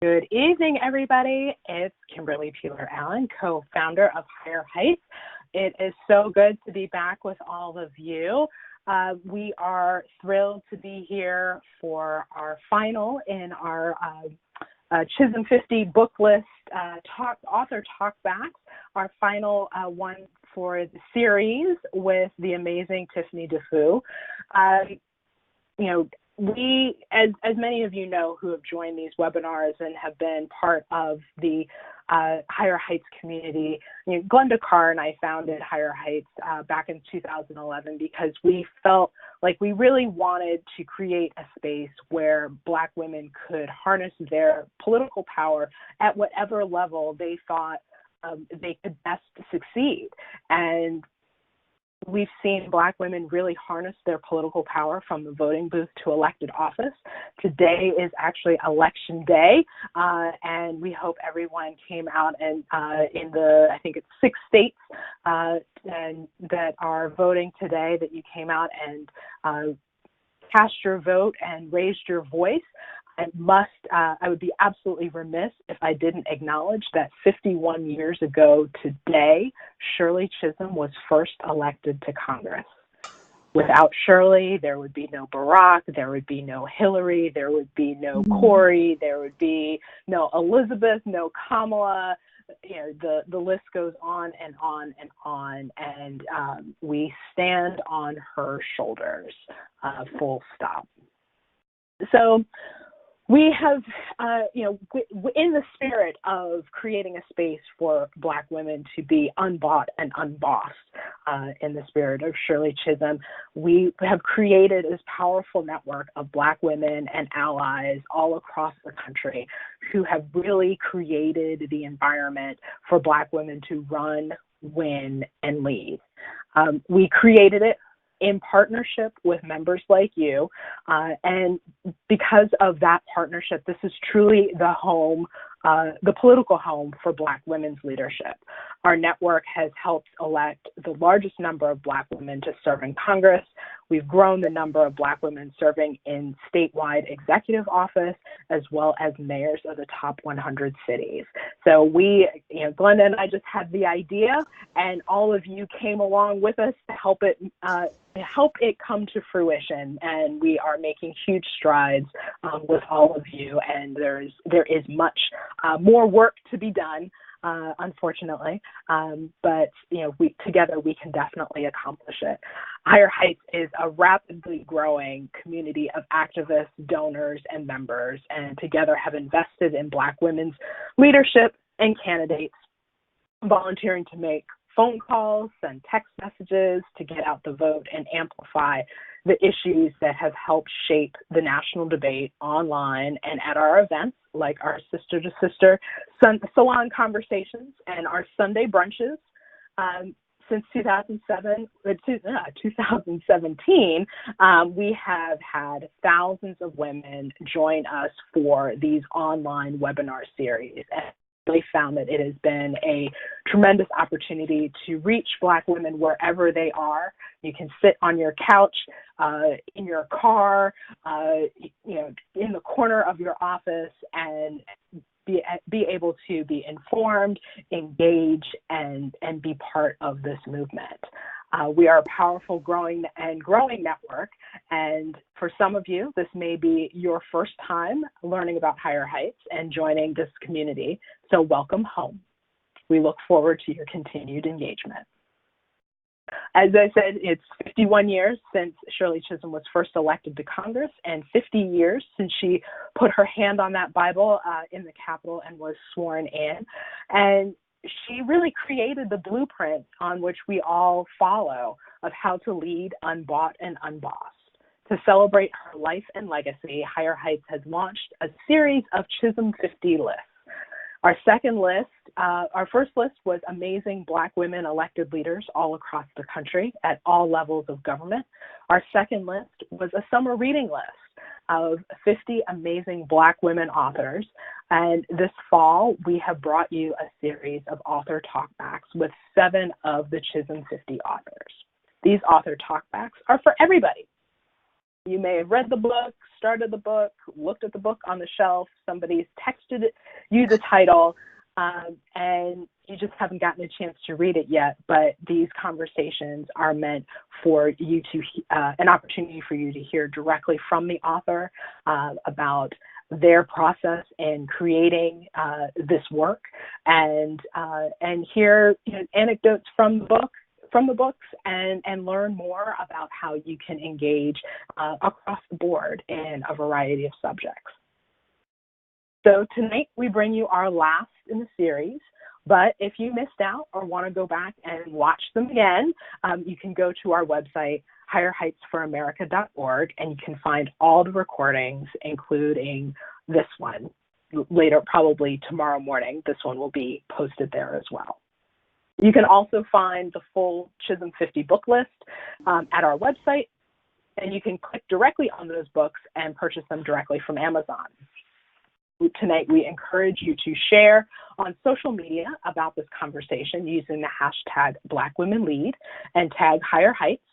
Good evening, everybody. It's Kimberly Peeler-Allen, co-founder of Higher Heights. It is so good to be back with all of you. We are thrilled to be here for our final in our Chisholm 50 book list author talkback, our final one for the series with the amazing Tiffany Dufu. We, as many of you know who have joined these webinars and have been part of the Higher Heights community, Glenda Carr and I founded Higher Heights back in 2011 because we felt like we really wanted to create a space where Black women could harness their political power at whatever level they thought they could best succeed. And we've seen Black women really harness their political power from the voting booth to elected office. Today is actually election day, and we hope everyone came out and in the, I think it's 6 states and that are voting today, that you came out and cast your vote and raised your voice. I would be absolutely remiss if I didn't acknowledge that 51 years ago today, Shirley Chisholm was first elected to Congress. Without Shirley, there would be no Barack, there would be no Hillary, there would be no Corey, there would be no Elizabeth, no Kamala. The list goes on and on and on, and we stand on her shoulders, full stop. So we have, in the spirit of creating a space for Black women to be unbought and unbossed, in the spirit of Shirley Chisholm, we have created this powerful network of Black women and allies all across the country who have really created the environment for Black women to run, win, and lead. We created it in partnership with members like you. And because of that partnership, this is truly the home, the political home for Black women's leadership. Our network has helped elect the largest number of Black women to serve in Congress. We've grown the number of Black women serving in statewide executive office, as well as mayors of the top 100 cities. So Glenda and I just had the idea, and all of you came along with us to help it come to fruition. And we are making huge strides with all of you. And there is much more work to be done, unfortunately, but together we can definitely accomplish it. Higher Heights is a rapidly growing community of activists, donors, and members, and together have invested in Black women's leadership and candidates, volunteering to make phone calls, send text messages to get out the vote and amplify the issues that have helped shape the national debate online and at our events, like our sister-to-sister salon conversations and our Sunday brunches. Since 2017, we have had thousands of women join us for these online webinar series. And really found that it has been a tremendous opportunity to reach Black women wherever they are. You can sit on your couch, in your car, in the corner of your office, and be able to be informed, engage, and be part of this movement. We are a powerful, growing network, and for some of you, this may be your first time learning about Higher Heights and joining this community, so welcome home. We look forward to your continued engagement. As I said, it's 51 years since Shirley Chisholm was first elected to Congress, and 50 years since she put her hand on that Bible in the Capitol and was sworn in. And she really created the blueprint on which we all follow of how to lead unbought and unbossed. To celebrate her life and legacy, Higher Heights has launched a series of Chisholm 50 lists. Our first list was amazing Black women elected leaders all across the country at all levels of government. Our second list was a summer reading list of 50 amazing Black women authors. And this fall, we have brought you a series of author talkbacks with 7 of the Chisholm 50 authors. These author talkbacks are for everybody. You may have read the book, started the book, looked at the book on the shelf, somebody's texted you the title, and you just haven't gotten a chance to read it yet. But these conversations are meant for you to, an opportunity for you to hear directly from the author about their process in creating this work, and hear anecdotes from the books, and learn more about how you can engage across the board in a variety of subjects. So tonight we bring you our last in the series, but if you missed out or want to go back and watch them again, you can go to our website, higherheightsforamerica.org, and you can find all the recordings, including this one. Later, probably tomorrow morning, this one will be posted there as well. You can also find the full Chisholm 50 book list at our website, and you can click directly on those books and purchase them directly from Amazon. Tonight, we encourage you to share on social media about this conversation using the hashtag BlackWomenLead, and tag Higher Heights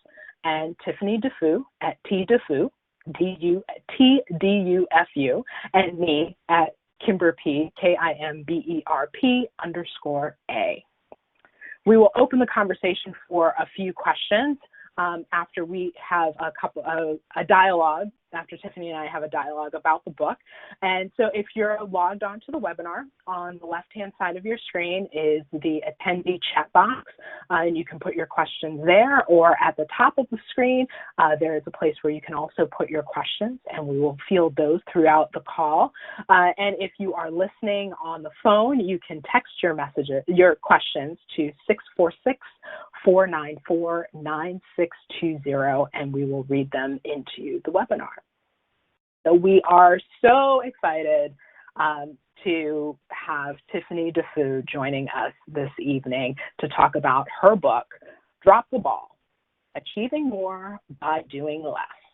and Tiffany Dufu at TDufu, TDUFU, and me at Kimberp, KIMBERP_A. We will open the conversation for a few questions after we have a dialogue, after Tiffany and I have a dialogue about the book. And so if you're logged on to the webinar, on the left-hand side of your screen is the attendee chat box, and you can put your questions there, or at the top of the screen, there is a place where you can also put your questions, and we will field those throughout the call. And if you are listening on the phone, you can text your questions to 646-494-9620, and we will read them into the webinar. So we are so excited to have Tiffany Dufu joining us this evening to talk about her book, Drop the Ball, Achieving More by Doing Less.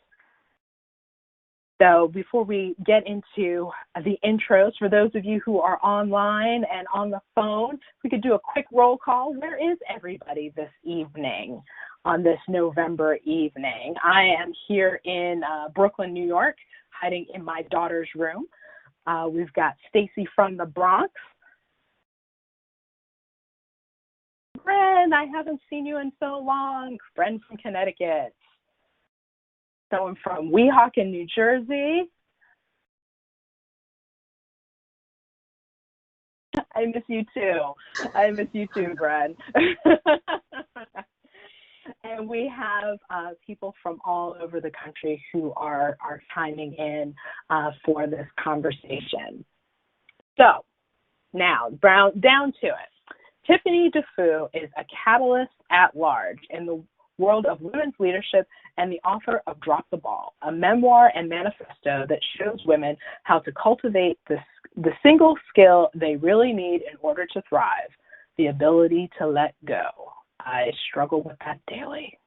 So before we get into the intros, for those of you who are online and on the phone, we could do a quick roll call. Where is everybody this evening, on this November evening? I am here in Brooklyn, New York, hiding in my daughter's room. We've got Stacy from the Bronx. Bren, I haven't seen you in so long. Bren from Connecticut. Someone from Weehawken, New Jersey. I miss you too. I miss you too, Bren. And we have people from all over the country who are chiming in for this conversation. So now, down to it. Tiffany Dufu is a catalyst at large in the world of women's leadership and the author of Drop the Ball, a memoir and manifesto that shows women how to cultivate the single skill they really need in order to thrive, the ability to let go. I struggle with that daily.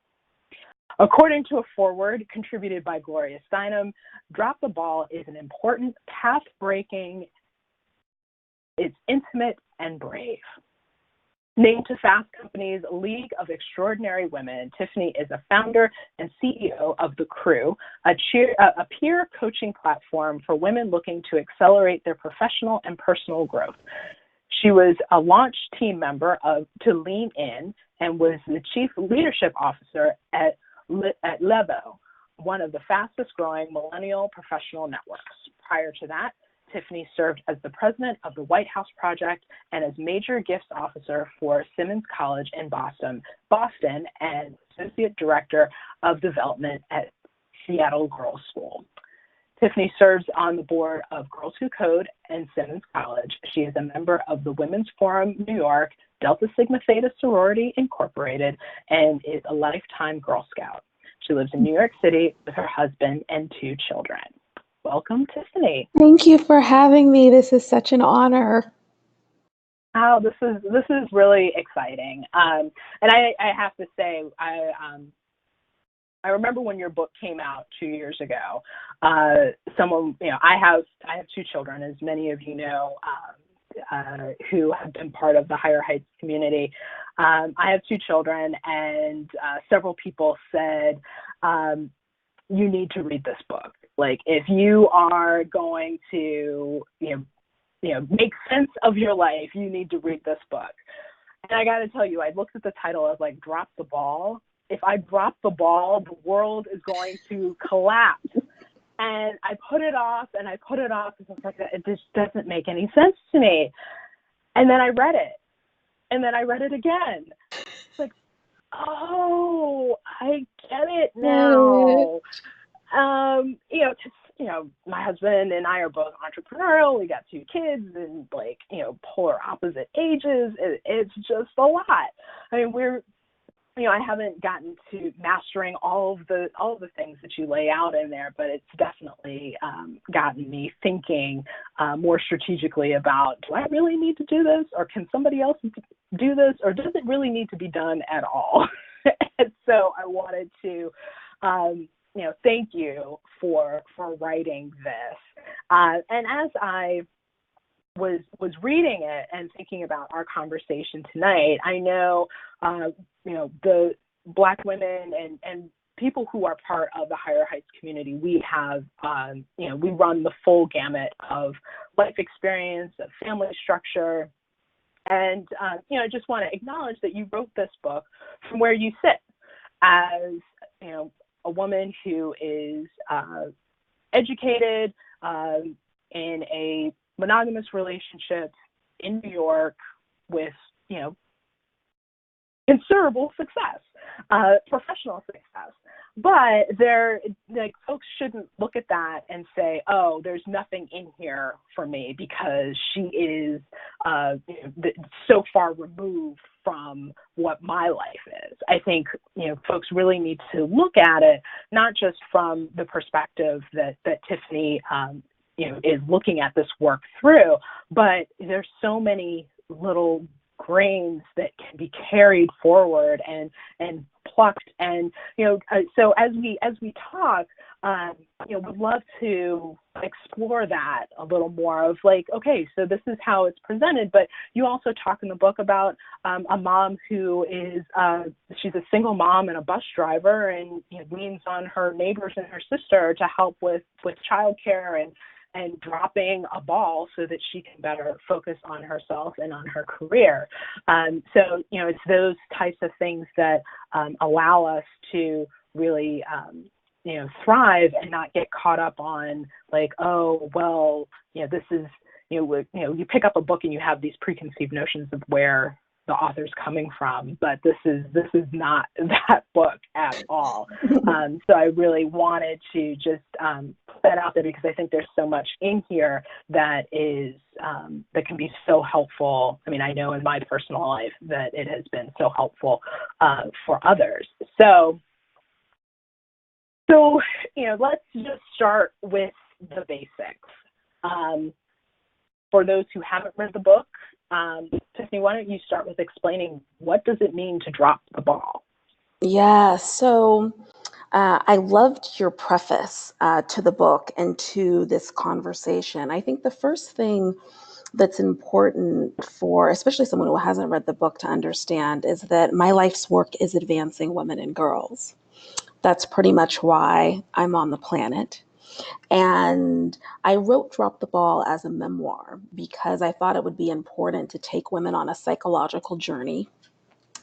According to a foreword contributed by Gloria Steinem, Drop the Ball is an important, path-breaking, it's intimate and brave. Named to Fast Company's League of Extraordinary Women, Tiffany is a founder and CEO of The Crew, a peer coaching platform for women looking to accelerate their professional and personal growth. She was a launch team member to Lean In, and was the Chief Leadership Officer at Levo, one of the fastest growing millennial professional networks. Prior to that, Tiffany served as the president of the White House Project and as major gifts officer for Simmons College in Boston, and associate director of development at Seattle Girls School. Tiffany serves on the board of Girls Who Code and Simmons College. She is a member of the Women's Forum New York, Delta Sigma Theta Sorority Incorporated, and is a lifetime Girl Scout. She lives in New York City with her husband and 2 children. Welcome, Tiffany. Thank you for having me. This is such an honor. Oh, this is really exciting. And I have to say, I remember when your book came out 2 years ago. Someone, I have 2 children, as many of you know, who have been part of the Higher Heights community. I have 2 children, and several people said, you need to read this book. Like, if you are going to, make sense of your life, you need to read this book. And I got to tell you, I looked at the title as like, drop the ball. If I drop the ball, the world is going to collapse. And I put it off and I put it off because I was like, it just doesn't make any sense to me. And then I read it. And then I read it again. It's like, oh, I get it now. My husband and I are both entrepreneurial. We got 2 kids and polar opposite ages. It's just a lot. I mean, I haven't gotten to mastering all of the things that you lay out in there, but it's definitely gotten me thinking more strategically about, do I really need to do this, or can somebody else do this, or does it really need to be done at all? And so I wanted to thank you for writing this. And as I was reading it and thinking about our conversation tonight, I know, the Black women and people who are part of the Higher Heights community, we have, we run the full gamut of life experience, of family structure. And, I just want to acknowledge that you wrote this book from where you sit as, a woman who is educated in a monogamous relationship in New York with, considerable success, professional success. But folks shouldn't look at that and say, oh, there's nothing in here for me because she is so far removed from what my life is. I think, folks really need to look at it, not just from the perspective that Tiffany, is looking at this work through, but there's so many little grains that can be carried forward and plucked. And, so as we talk, would love to explore that a little more of like, okay, so this is how it's presented. But you also talk in the book about a mom who is, she's a single mom and a bus driver, and leans on her neighbors and her sister to help with childcare and dropping a ball so that she can better focus on herself and on her career. So, it's those types of things that allow us to really, thrive and not get caught up on like, oh, well, this is, you pick up a book and you have these preconceived notions of where the author's coming from, but this is not that book at all. So I really wanted to just put that out there because I think there's so much in here that is that can be so helpful. I mean, I know in my personal life that it has been so helpful for others. So let's just start with the basics. For those who haven't read the book, Tiffany, why don't you start with explaining what does it mean to drop the ball? Yeah, so I loved your preface to the book and to this conversation. I think the first thing that's important for, especially someone who hasn't read the book, to understand is that my life's work is advancing women and girls. That's pretty much why I'm on the planet. And I wrote Drop the Ball as a memoir because I thought it would be important to take women on a psychological journey.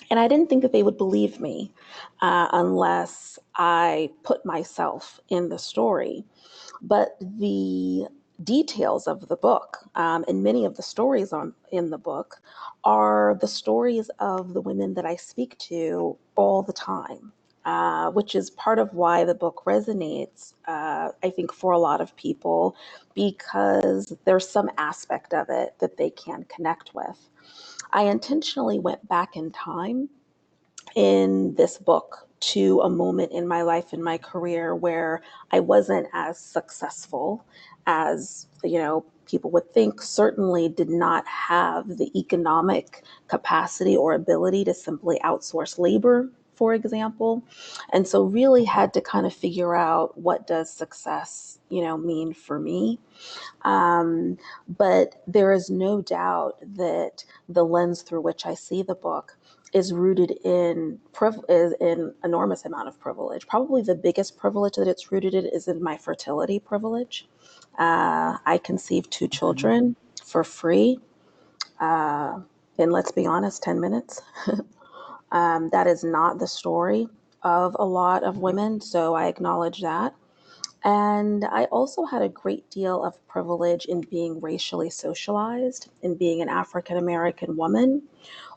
And I didn't think that they would believe me unless I put myself in the story. But the details of the book and many of the stories in the book are the stories of the women that I speak to all the time. Which is part of why the book resonates, I think, for a lot of people, because there's some aspect of it that they can connect with. I intentionally went back in time in this book to a moment in my life and my career where I wasn't as successful as, people would think, certainly did not have the economic capacity or ability to simply outsource labor, for example. And so really had to kind of figure out, what does success, mean for me? But there is no doubt that the lens through which I see the book is rooted in is in enormous amount of privilege. Probably the biggest privilege that it's rooted in is in my fertility privilege. I conceived two children for free in, let's be honest, 10 minutes. That is not the story of a lot of women, so I acknowledge that. And I also had a great deal of privilege in being racially socialized, in being an African American woman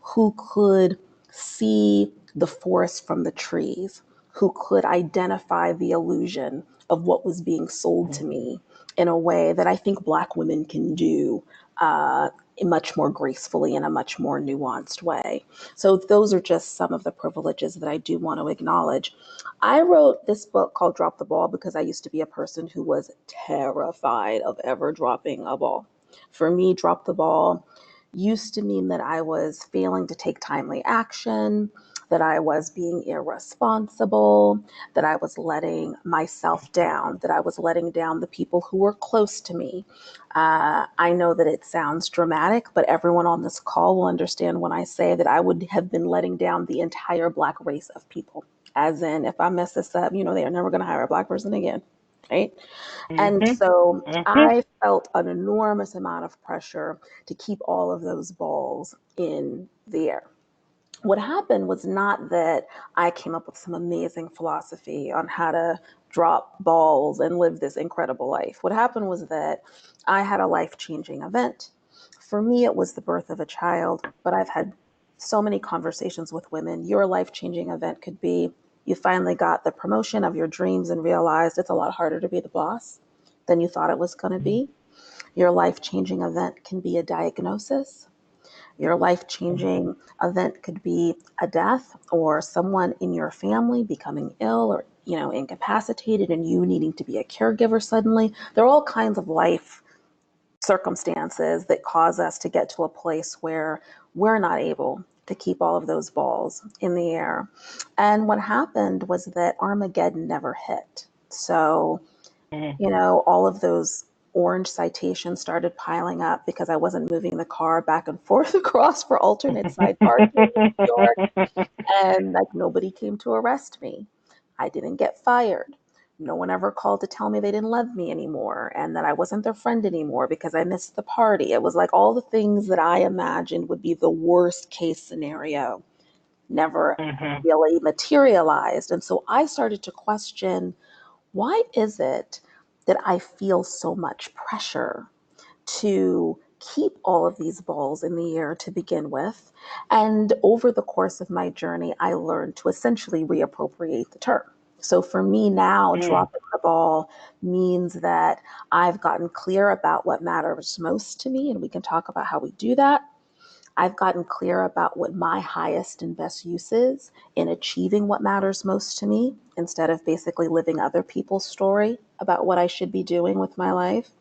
who could see the forest from the trees, who could identify the illusion of what was being sold to me in a way that I think Black women can do uh, much more gracefully in a much more nuanced way. So those are just some of the privileges that I do want to acknowledge. I wrote this book called Drop the Ball because I used to be a person who was terrified of ever dropping a ball. For me, drop the ball used to mean that I was failing to take timely action, that I was being irresponsible, that I was letting myself down, that I was letting down the people who were close to me. I know that it sounds dramatic, but everyone on this call will understand when I say that I would have been letting down the entire Black race of people. As in, if I mess this up, they are never going to hire a Black person again, right? And Mm-hmm. so Mm-hmm. I felt an enormous amount of pressure to keep all of those balls in the air. What happened was not that I came up with some amazing philosophy on how to drop balls and live this incredible life. What happened was that I had a life changing event. For me, it was the birth of a child, but I've had so many conversations with women. Your life changing event could be you finally got the promotion of your dreams and realized it's a lot harder to be the boss than you thought it was going to be. Your life changing event can be a diagnosis. Your life changing event could be a death or someone in your family becoming ill or, incapacitated and you needing to be a caregiver suddenly. There are all kinds of life circumstances that cause us to get to a place where we're not able to keep all of those balls in the air. And what happened was that Armageddon never hit. So all of those orange citations started piling up because I wasn't moving the car back and forth across for alternate side parking in New York. And like nobody came to arrest me. I didn't get fired. No one ever called to tell me they didn't love me anymore and that I wasn't their friend anymore because I missed the party. It was like all the things that I imagined would be the worst case scenario never Mm-hmm. really materialized. And so I started to question, why is it that I feel so much pressure to keep all of these balls in the air to begin with? And over the course of my journey, I learned to essentially reappropriate the term. So for me now, Mm. dropping the ball means that I've gotten clear about what matters most to me, and we can talk about how we do that. I've gotten clear about what my highest and best use is in achieving what matters most to me instead of basically living other people's story about what I should be doing with my life.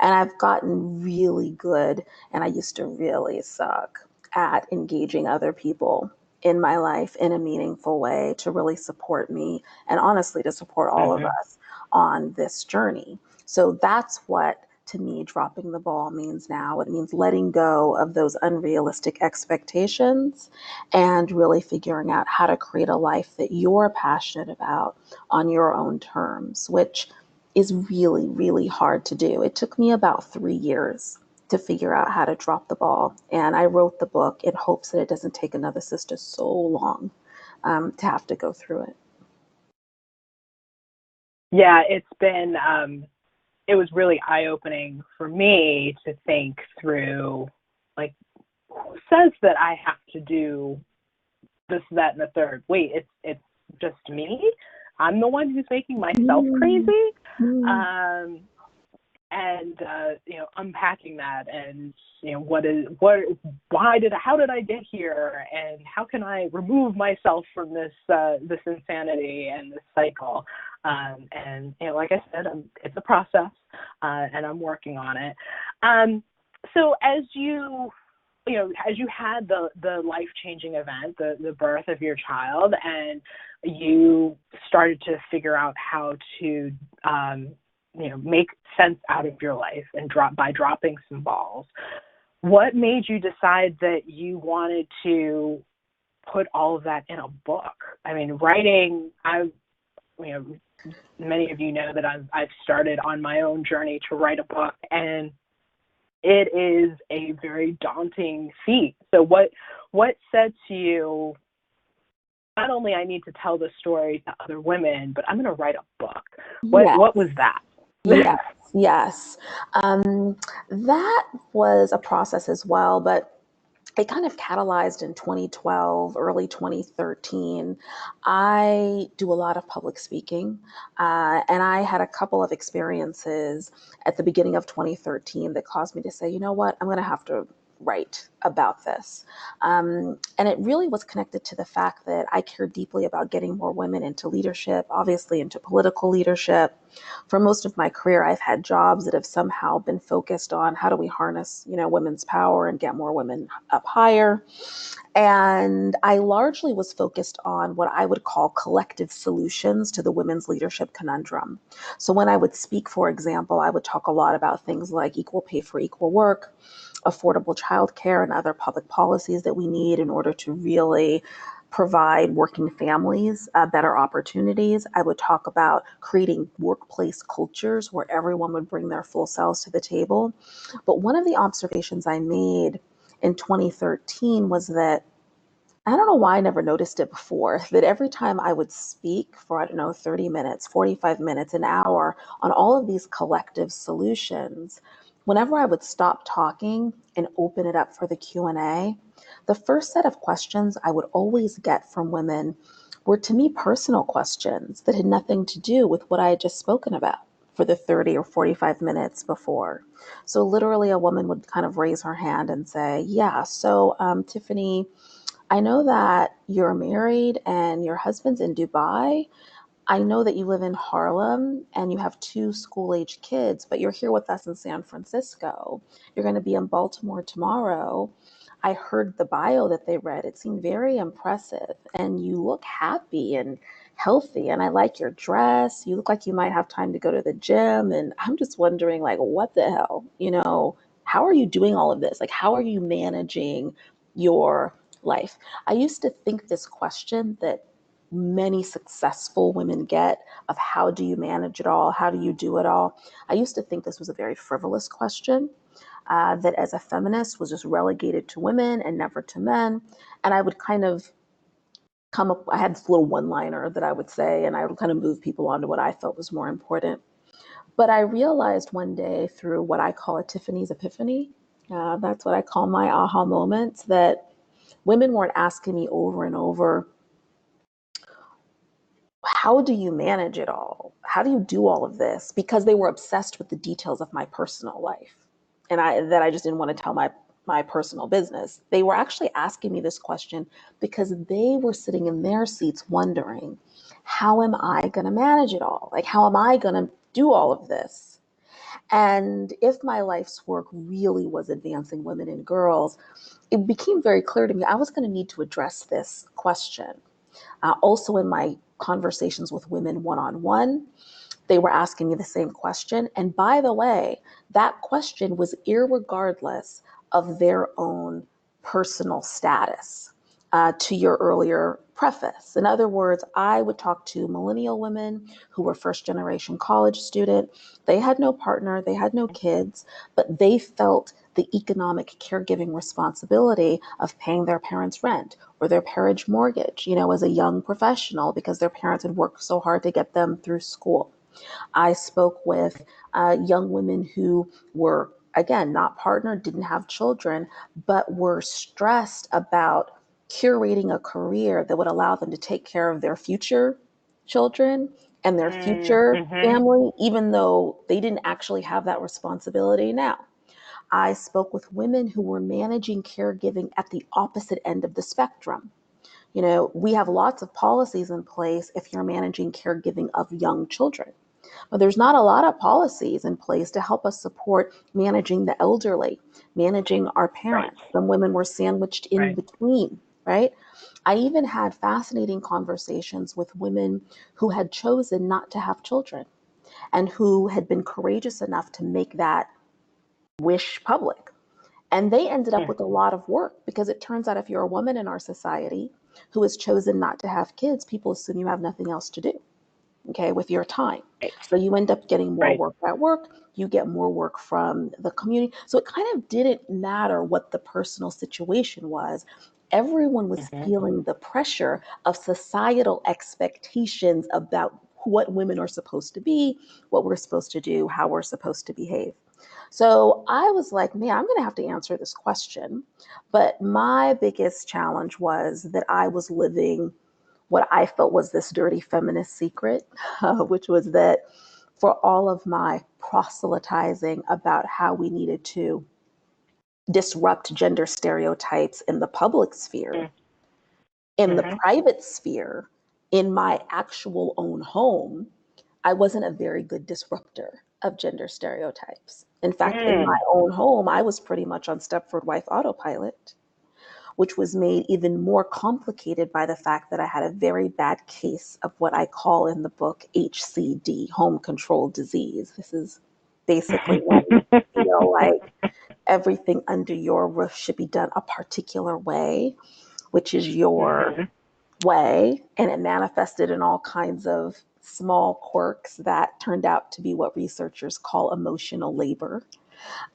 And I've gotten really good, and I used to really suck at engaging other people in my life in a meaningful way to really support me and honestly to support all of Mm-hmm. us on this journey. So that's what to me dropping the ball means now. It means letting go of those unrealistic expectations and really figuring out how to create a life that you're passionate about on your own terms, which is really, really hard to do. It took me about 3 years to figure out how to drop the ball. And I wrote the book in hopes that it doesn't take another sister so long to have to go through it. Yeah, it was really eye-opening for me to think through, like, who says that I have to do this, that, and the third? Wait, it's just me? I'm the one who's making myself Mm, crazy? mm, Um, and unpacking that, and how did I get here, and how can I remove myself from this insanity and this cycle? And like I said, it's a process, and I'm working on it. So as you had the life-changing event, the birth of your child, and you started to figure out how to make sense out of your life and dropping some balls, what made you decide that you wanted to put all of that in a book. I mean, writing, many of you know that I've started on my own journey to write a book, and it is a very daunting feat. So what said to you, not only I need to tell this story to other women, but I'm going to write a book? What was that? Yes. That was a process as well, but it kind of catalyzed in 2012, early 2013. I do a lot of public speaking, and I had a couple of experiences at the beginning of 2013 that caused me to say, you know what, I'm going to have to write about this. And it really was connected to the fact that I care deeply about getting more women into leadership, obviously into political leadership. For most of my career, I've had jobs that have somehow been focused on how do we harness, women's power and get more women up higher. And I largely was focused on what I would call collective solutions to the women's leadership conundrum. So when I would speak, for example, I would talk a lot about things like equal pay for equal work, affordable childcare, and other public policies that we need in order to really provide working families better opportunities. I would talk about creating workplace cultures where everyone would bring their full selves to the table. But one of the observations I made in 2013 was that I don't know why I never noticed it before, that every time I would speak for, 30 minutes, 45 minutes, an hour on all of these collective solutions, whenever I would stop talking and open it up for the Q&A, the first set of questions I would always get from women were, to me, personal questions that had nothing to do with what I had just spoken about for the 30 or 45 minutes before. So literally a woman would kind of raise her hand and say, yeah, so Tiffany, I know that you're married and your husband's in Dubai. I know that you live in Harlem and you have two school-age kids, but you're here with us in San Francisco. You're going to be in Baltimore tomorrow. I heard the bio that they read. It seemed very impressive, and you look happy and healthy, and I like your dress. You look like you might have time to go to the gym, and I'm just wondering, like, what the hell? How are you doing all of this? Like, how are you managing your life? I used to think this question that many successful women get of how do you manage it all? How do you do it all? I used to think this was a very frivolous question, that as a feminist was just relegated to women and never to men. And I would kind of come up, I had this little one-liner that I would say, and I would kind of move people on to what I felt was more important. But I realized one day through what I call a Tiffany's epiphany, that's what I call my aha moments, that women weren't asking me over and over, how do you manage it all? How do you do all of this? Because they were obsessed with the details of my personal life. And I just didn't want to tell my personal business. They were actually asking me this question because they were sitting in their seats wondering, how am I going to manage it all? Like, how am I going to do all of this? And if my life's work really was advancing women and girls, it became very clear to me I was going to need to address this question. Also, in my conversations with women one-on-one, they were asking me the same question. And by the way, that question was irregardless of their own personal status, to your earlier preface. In other words, I would talk to millennial women who were first generation college student. They had no partner, they had no kids, but they felt the economic caregiving responsibility of paying their parents' rent or their parents' mortgage, as a young professional because their parents had worked so hard to get them through school. I spoke with young women who were, again, not partnered, didn't have children, but were stressed about curating a career that would allow them to take care of their future children and their future Mm-hmm. family, even though they didn't actually have that responsibility now. I spoke with women who were managing caregiving at the opposite end of the spectrum. We have lots of policies in place if you're managing caregiving of young children. But there's not a lot of policies in place to help us support managing the elderly, managing our Right. parents. Some women were sandwiched in Right. between, right? I even had fascinating conversations with women who had chosen not to have children and who had been courageous enough to make that wish public. And they ended up with a lot of work because it turns out if you're a woman in our society, who has chosen not to have kids, people assume you have nothing else to do, okay, with your time. Right. So you end up getting more Right. work at work, you get more work from the community. So it kind of didn't matter what the personal situation was. Everyone was Mm-hmm. feeling the pressure of societal expectations about what women are supposed to be, what we're supposed to do, how we're supposed to behave. So I was like, man, I'm going to have to answer this question. But my biggest challenge was that I was living what I felt was this dirty feminist secret, which was that for all of my proselytizing about how we needed to disrupt gender stereotypes in the public sphere, in the Mm-hmm. private sphere, in my actual own home, I wasn't a very good disruptor of gender stereotypes. In fact, in my Mm. own home, I was pretty much on Stepford Wife autopilot, which was made even more complicated by the fact that I had a very bad case of what I call in the book HCD, home control disease. This is basically when you feel like everything under your roof should be done a particular way, which is your Mm-hmm. way, and it manifested in all kinds of small quirks that turned out to be what researchers call emotional labor.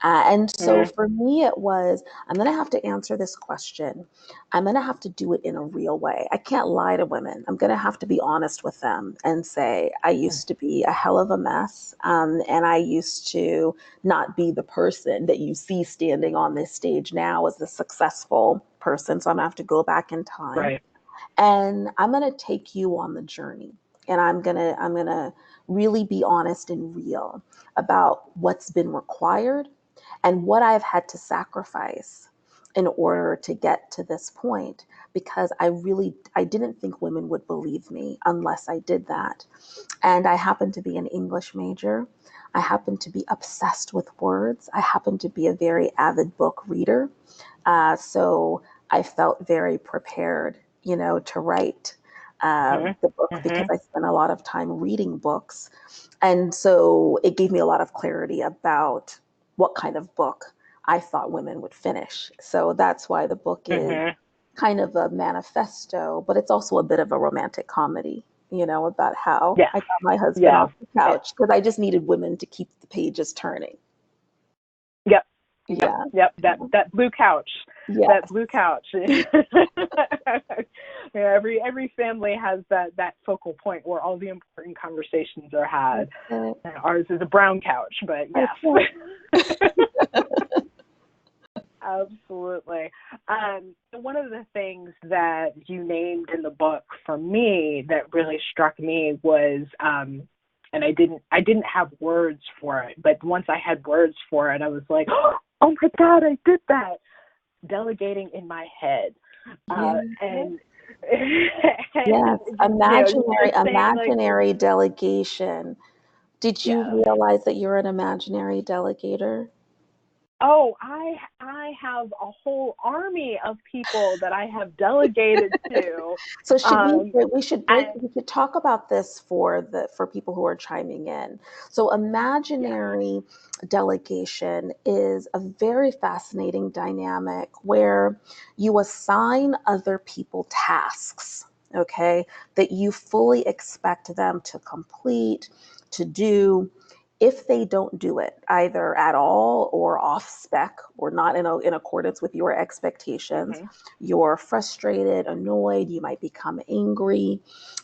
And so Mm. for me, it was, I'm going to have to answer this question. I'm going to have to do it in a real way. I can't lie to women. I'm going to have to be honest with them and say, I used to be a hell of a mess. And I used to not be the person that you see standing on this stage now as the successful person. So I'm going to have to go back in time. Right. And I'm going to take you on the journey. And I'm going to really be honest and real about what's been required and what I've had to sacrifice in order to get to this point, because I didn't think women would believe me unless I did that. And I happen to be an English major. I happen to be obsessed with words. I happen to be a very avid book reader. So I felt very prepared, to write the book, because Mm-hmm. I spent a lot of time reading books. And so it gave me a lot of clarity about what kind of book I thought women would finish. So that's why the book is Mm-hmm. kind of a manifesto, but it's also a bit of a romantic comedy, about how Yes. I got my husband Yes. off the couch because I just needed women to keep the pages turning. Yep. Yep. Yeah. Yep. That blue couch. That Yes. blue couch. Yeah, every family has that focal point where all the important conversations are had. That's And ours is a brown couch, but it. yes. Absolutely. One of the things that you named in the book for me that really struck me was, and I didn't have words for it, but once I had words for it, I was like, oh my God, I did that. Delegating in my head, Yeah. and Yes. just saying like, Imaginary delegation. Did you yes. realize that you're an imaginary delegator? Oh, I have a whole army of people that I have delegated to. So should we Um, we should break and we should talk about this for people who are chiming in. So yes. imaginary delegation is a very fascinating dynamic where you assign other people tasks, okay, that you fully expect them to complete, to do. If they don't do it either at all or off spec or not in accordance with your expectations, Hmm. you're frustrated, annoyed, you might become angry.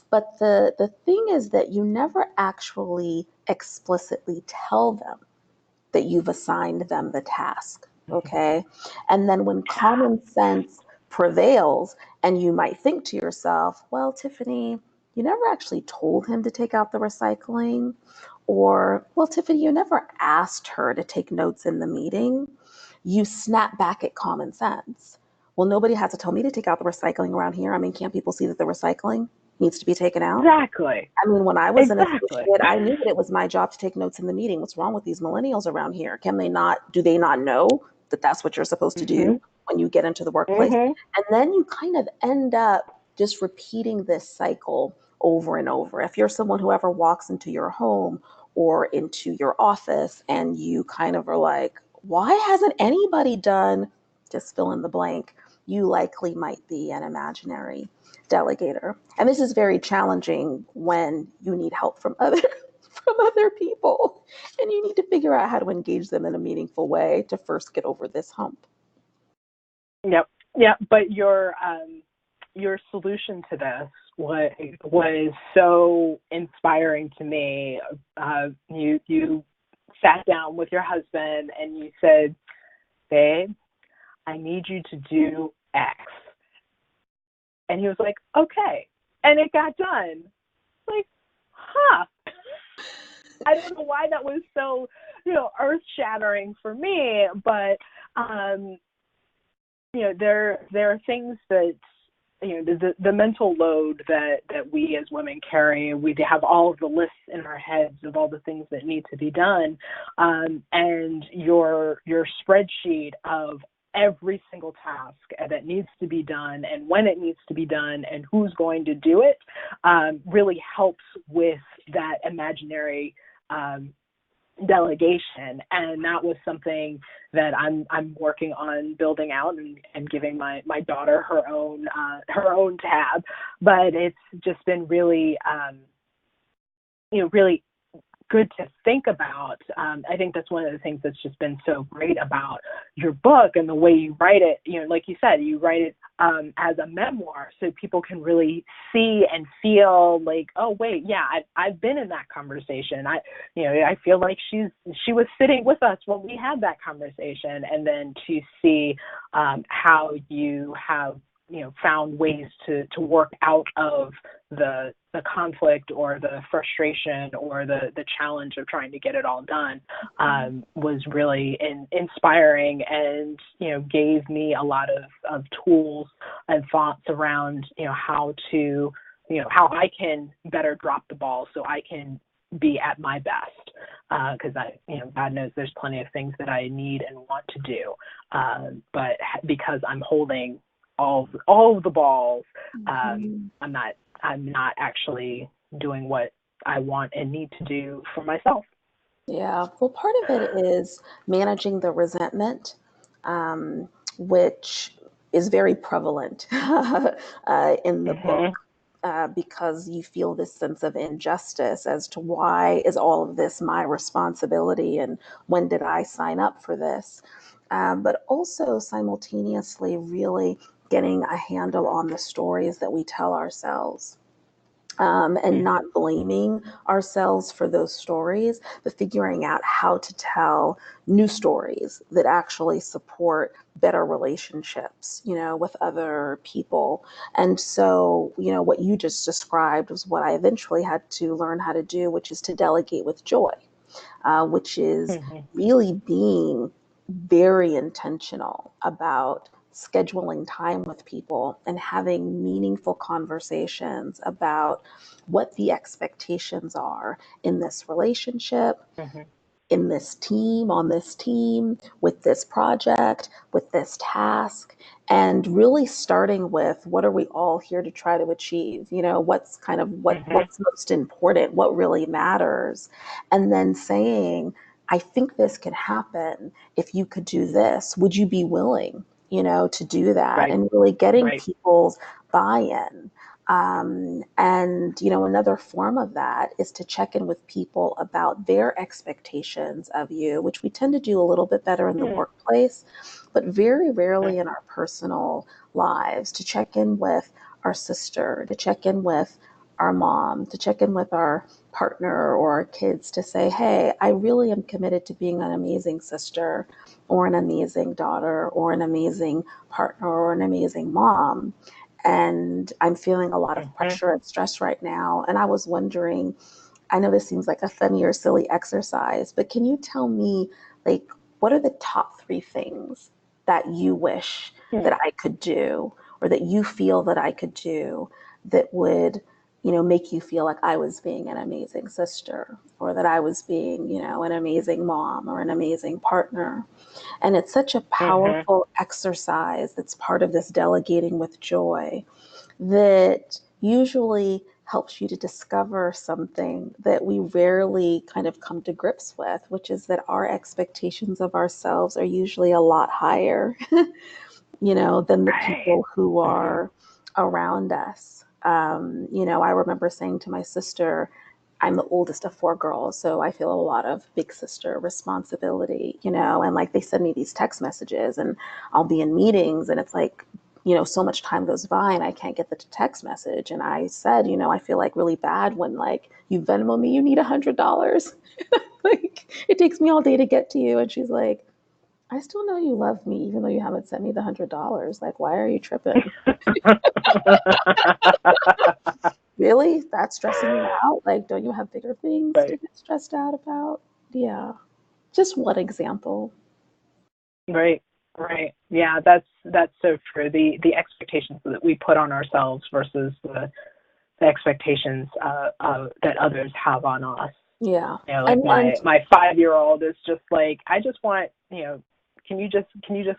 But the thing is that you never actually explicitly tell them that you've assigned them the task. Okay. And then when Yeah. common sense prevails, and you might think to yourself, well, Tiffany, you never actually told him to take out the recycling. Or, well, Tiffany, you never asked her to take notes in the meeting. You snap back at common sense. Well, nobody has to tell me to take out the recycling around here. I mean, can't people see that the recycling needs to be taken out? Exactly. I mean, when I was an Exactly. associate, I knew that it was my job to take notes in the meeting. What's wrong with these millennials around here? Do they not know that that's what you're supposed to Hmm. do when you get into the workplace? Hmm. And then you kind of end up just repeating this cycle over and over. If you're someone who ever walks into your home or into your office and you kind of are like, why hasn't anybody done, just fill in the blank? you likely might be an imaginary delegator. And this is very challenging when you need help from other from other people, and you need to figure out how to engage them in a meaningful way to first get over this hump. Yep. Yeah. But your solution to this was so inspiring to me. You sat down with your husband and you said, "Babe, I need you to do X." And he was like, "Okay." And it got done. Like, huh. I don't know why that was so, earth shattering for me, but there are things that, the mental load that we as women carry. We have all of the lists in our heads of all the things that need to be done, and your spreadsheet of every single task that needs to be done and when it needs to be done and who's going to do it really helps with that imaginary delegation. And that was something that I'm working on building out and giving my daughter her own tab. But it's just been really really good to think about. I think that's one of the things that's just been so great about your book and the way you write it. Like you said, you write it as a memoir, so people can really see and feel like, oh wait, yeah, I've been in that conversation. I feel like she was sitting with us when we had that conversation, and then to see how you have found ways to work out of the conflict or the frustration or the challenge of trying to get it all done was really inspiring, and gave me a lot of tools and thoughts around how I can better drop the ball so I can be at my best, because God knows there's plenty of things that I need and want to do, but because I'm holding all of the balls, I'm not actually doing what I want and need to do for myself. Yeah, well, part of it is managing the resentment, um, which is very prevalent in the book, Mhm. because you feel this sense of injustice as to why is all of this my responsibility and when did I sign up for this? But also simultaneously, really getting a handle on the stories that we tell ourselves, and not blaming ourselves for those stories, but figuring out how to tell new stories that actually support better relationships, with other people. And so, what you just described was what I eventually had to learn how to do, which is to delegate with joy, which is Mhm. really being very intentional about scheduling time with people and having meaningful conversations about what the expectations are in this relationship, Mhm. in this team, on this team, with this project, with this task, and really starting with what are we all here to try to achieve? What's kind of Mhm. what's most important, what really matters, and then saying, I think this can happen if you could do this. Would you be willing, to do that? Right. And really getting Right. people's buy-in. And another form of that is to check in with people about their expectations of you, which we tend to do a little bit better in the Mhm. workplace, but very rarely in our personal lives. To check in with our sister, to check in with our mom, to check in with our partner or our kids, to say, hey, I really am committed to being an amazing sister or an amazing daughter or an amazing partner or an amazing mom. And I'm feeling a lot of Mhm. pressure and stress right now. And I was wondering, I know this seems like a funny or silly exercise, but can you tell me, like, what are the top three things that you wish Mhm. that I could do, or that you feel that I could do, that would, make you feel like I was being an amazing sister, or that I was being, an amazing mom or an amazing partner? And it's such a Mhm. powerful exercise that's part of this delegating with joy that usually helps you to discover something that we rarely kind of come to grips with, which is that our expectations of ourselves are usually a lot higher than the Right. people who Mm-hmm. are around us. I remember saying to my sister, I'm the oldest of four girls, so I feel a lot of big sister responsibility, and like they send me these text messages and I'll be in meetings and it's like, so much time goes by and I can't get the text message. And I said, I feel like really bad when like you Venmo me, you need $100. Like it takes me all day to get to you. And she's like, I still know you love me, even though you haven't sent me the $100. Like, why are you tripping? Really? That's stressing you out? Like, don't you have bigger things to Right. get stressed out about? Yeah. Just one example. Right. Right. Yeah, that's so true. The expectations that we put on ourselves versus the expectations that others have on us. Yeah. Like And my 5-year-old is just like, I just want, can you just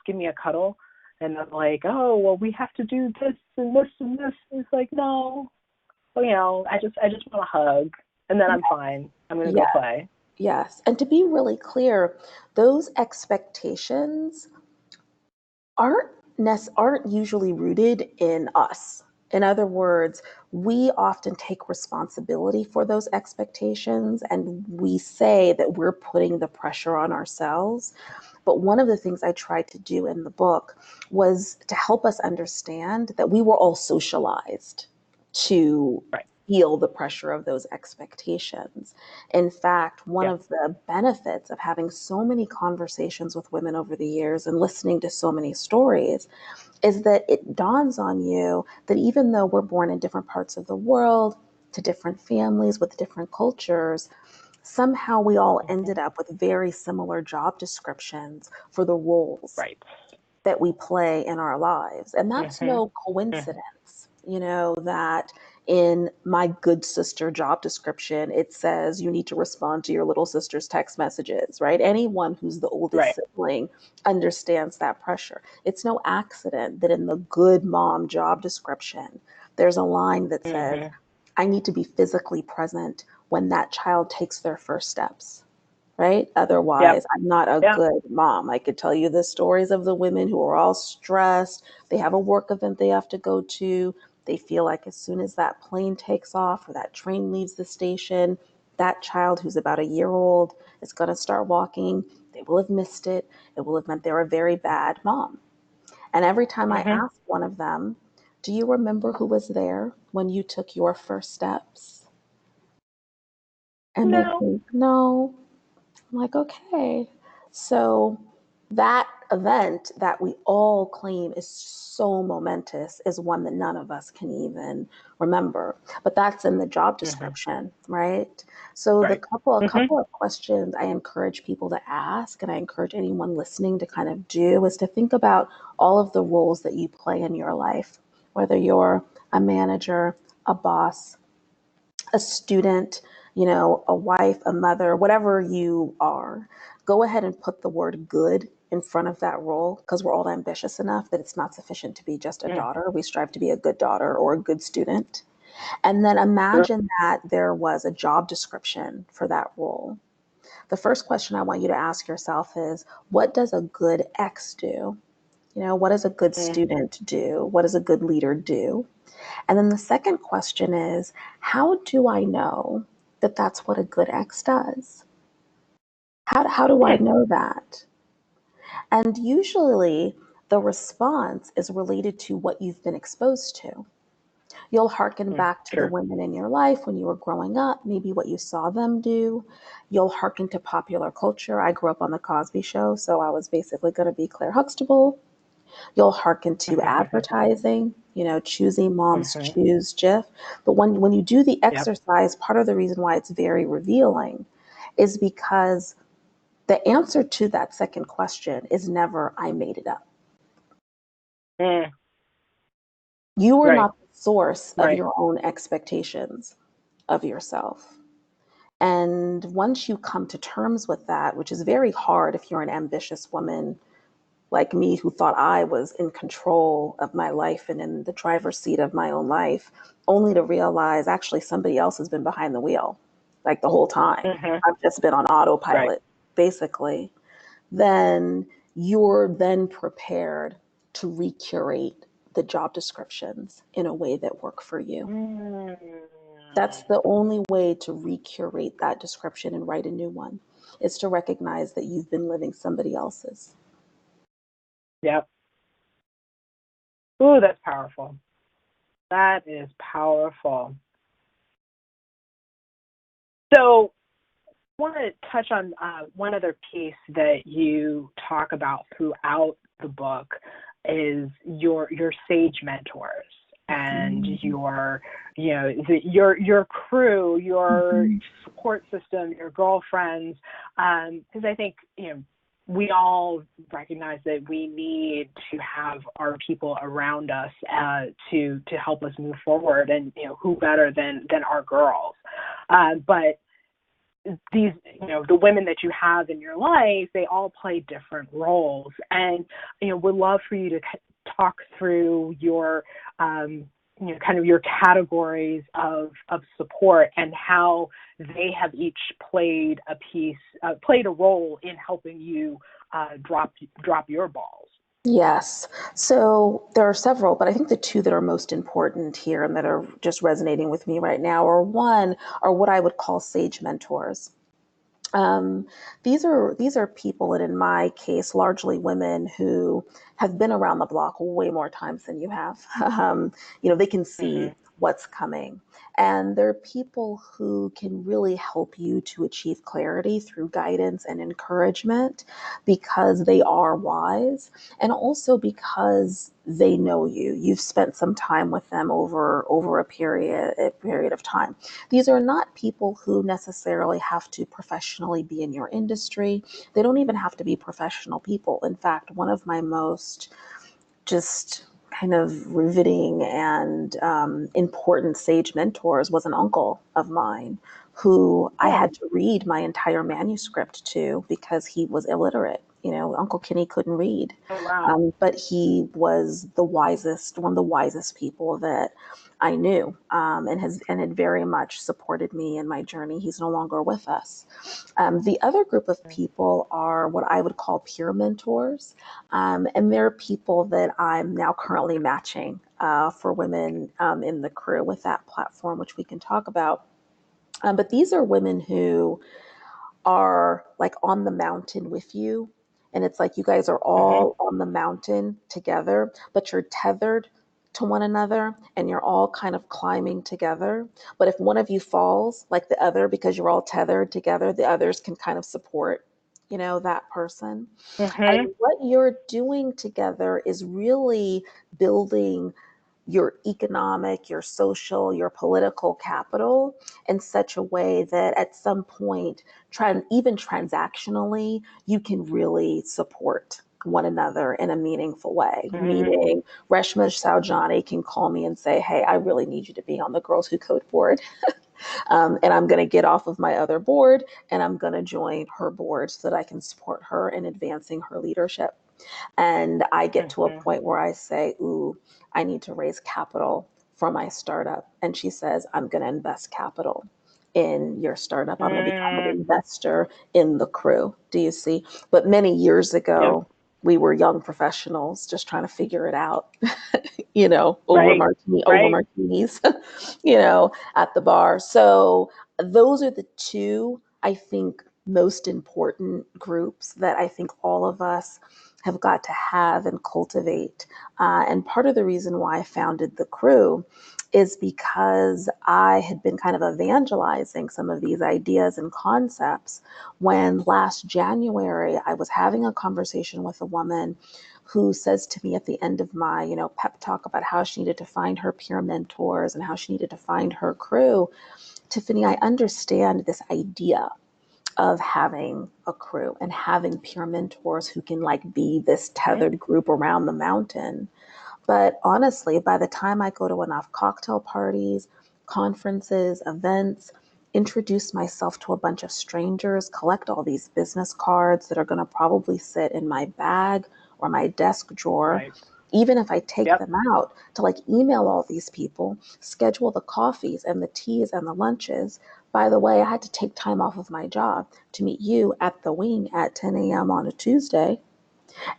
give me a cuddle? And I'm like, oh well, we have to do this and this and this. And it's like, no, well, I just want a hug, and then I'm fine. I'm gonna yeah, go play. yes. And to be really clear, those expectations aren't aren't usually rooted in us. In other words, we often take responsibility for those expectations and we say that we're putting the pressure on ourselves. But one of the things I tried to do in the book was to help us understand that we were all socialized to Right. feel the pressure of those expectations. In fact, one Yeah. of the benefits of having so many conversations with women over the years and listening to so many stories is that it dawns on you that even though we're born in different parts of the world, to different families with different cultures, somehow we all Hmm. ended up with very similar job descriptions for the roles Right. that we play in our lives. And that's Hmm. no Hmm. coincidence, that in my good sister job description, it says you need to respond to your little sister's text messages, right? Anyone who's the oldest Right. sibling understands that pressure. It's no accident that in the good mom job description, there's a line that says, Hmm. I need to be physically present when that child takes their first steps, right? Yep. Otherwise, I'm not a Yep. good mom. I could tell you the stories of the women who are all stressed. They have a work event they have to go to. They feel like as soon as that plane takes off or that train leaves the station, that child who's about a year old is going to start walking. They will have missed it. It will have meant they're a very bad mom. And every time I Hmm. ask one of them, do you remember who was there when you took your first steps? And they No. think, no. I'm like, okay. So that event that we all claim is so momentous is one that none of us can even remember. But that's in the job Hmm. description, right? So Right. a Hmm. couple of questions I encourage people to ask, and I encourage anyone listening to kind of do, is to think about all of the roles that you play in your life, whether you're a manager, a boss, a student, a wife, a mother, whatever you are, go ahead and put the word good in front of that role because we're all ambitious enough that it's not sufficient to be just a Mm. daughter. We strive to be a good daughter or a good student. And then Sure. imagine that there was a job description for that role. The first question I want you to ask yourself is, what does a good X do? What does a good Mm. student do? What does a good leader do? And then the second question is, how do I know that that's what a good X does? How do I Mm. know that? And usually the response is related to what you've been exposed to. You'll hearken Mm. back to the Sure. women in your life when you were growing up, maybe what you saw them do. You'll hearken to popular culture. I grew up on The Cosby Show, so I was basically going to be Claire Huxtable. You'll hearken to advertising, choosy moms Hmm. choose Jif. But when you do the Yep. exercise, part of the reason why it's very revealing is because the answer to that second question is never, I made it up. Mm. You are Right. not the source of Right. your own expectations of yourself. And once you come to terms with that, which is very hard if you're an ambitious woman like me who thought I was in control of my life and in the driver's seat of my own life, only to realize actually somebody else has been behind the wheel like the whole time. Hmm. I've just been on Right. autopilot, basically. Then you're then prepared to recurate the job descriptions in a way that work for you. Mm. That's the only way to recurate that description and write a new one, is to recognize that you've been living somebody else's. Yep. Ooh, that's powerful. That is powerful. So I want to touch on one other piece that you talk about throughout the book is your sage mentors and your your crew, your support system, your girlfriends, because I think we all recognize that we need to have our people around us to help us move forward, and who better than our girls, but these, the women that you have in your life, they all play different roles. And, would love for you to talk through your, kind of your categories of support and how they have each played a role in helping you drop your balls. Yes. So there are several, but I think the two that are most important here and that are just resonating with me right now are what I would call sage mentors. Um, these are people, and in my case, largely women who have been around the block way more times than you have. They can see Mm-hmm. what's coming, and they're people who can really help you to achieve clarity through guidance and encouragement because they are wise, and also because they know you. You've spent some time with them over a period of time. These are not people who necessarily have to professionally be in your industry. They don't even have to be professional people. In fact, one of my most just kind of riveting and important sage mentors was an uncle of mine who I Oh, had to read my entire manuscript to because he was illiterate. Uncle Kenny couldn't read, oh wow. but he was one of the wisest people that I knew, and had very much supported me in my journey. He's no longer with us. The other group of people are what I would call peer mentors, and they're people that I'm now currently matching for women in the crew with that platform, which we can talk about. But these are women who are like on the mountain with you. And it's like you guys are Mm-hmm. all on the mountain together, but you're tethered to one another and you're all kind of climbing together. But if one of you falls, like the other, because you're all tethered together, the others can kind of support, that person. Mm-hmm. And what you're doing together is really building your economic, your social, your political capital in such a way that at some point, even transactionally, you can really support one another in a meaningful way. Mm-hmm. Meaning, Reshma Saujani can call me and say, "Hey, I really need you to be on the Girls Who Code board." And I'm going to get off of my other board and I'm going to join her board so that I can support her in advancing her leadership. And I get to a Mm-hmm. point where I say, "Ooh, I need to raise capital for my startup." And she says, "I'm going to invest capital in your startup. I'm going to become an Mm. investor in the crew." Do you see? But many years Yep. ago, we were young professionals just trying to figure it out, Right. over Right. martinis, at the bar. So those are the two, I think, most important groups that I think all of us have got to have and cultivate. And part of the reason why I founded the crew is because I had been kind of evangelizing some of these ideas and concepts when last January I was having a conversation with a woman who says to me at the end of my, pep talk about how she needed to find her peer mentors and how she needed to find her crew. "Tiffany, I understand this idea of having a crew and having peer mentors who can like be this Mm-hmm. tethered group around the mountain. But honestly, by the time I go to enough cocktail parties, conferences, events, introduce myself to a bunch of strangers, collect all these business cards that are going to probably sit in my bag or my desk drawer, Right. even if I take Yep. them out to like email all these people, schedule the coffees and the teas and the lunches. By the way, I had to take time off of my job to meet you at the wing at 10 a.m. on a Tuesday.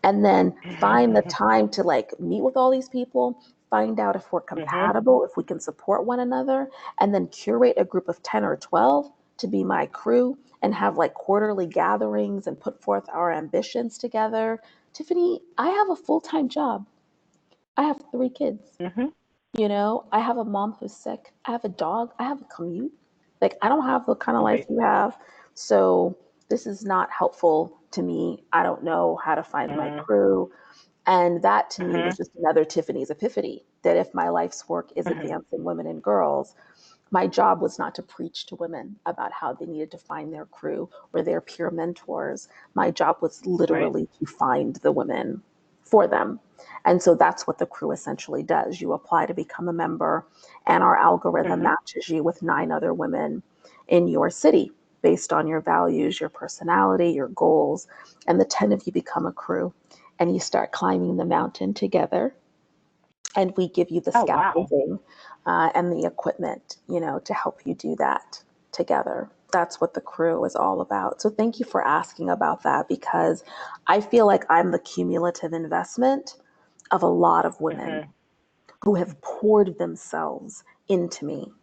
And then find the Mhm. time to like meet with all these people, find out if we're Mhm. compatible, if we can support one another, and then curate a group of 10 or 12 to be my crew and have like quarterly gatherings and put forth our ambitions together. Tiffany, I have a full-time job. I have 3 kids. Mhm. I have a mom who's sick. I have a dog. I have a commute. Like, I don't have the kind of life Right. you have. So, this is not helpful to me. I don't know how to find my Mhm. crew. And that to me was Mhm. just another Tiffany's epiphany that if my life's work is Mhm. advancing women and girls, my job was not to preach to women about how they needed to find their crew or their peer mentors. My job was Right. literally to find the women for them. And so that's what the crew essentially does. You apply to become a member, and our algorithm Mhm. matches you with 9 other women in your city based on your values, your personality, your goals. And the 10 of you become a crew, and you start climbing the mountain together, and we give you the Oh, wow. scaffolding and the equipment, to help you do that together. That's what the crew is all about. So thank you for asking about that, because I feel like I'm the cumulative investment of a lot of women Mhm. who have poured themselves into me.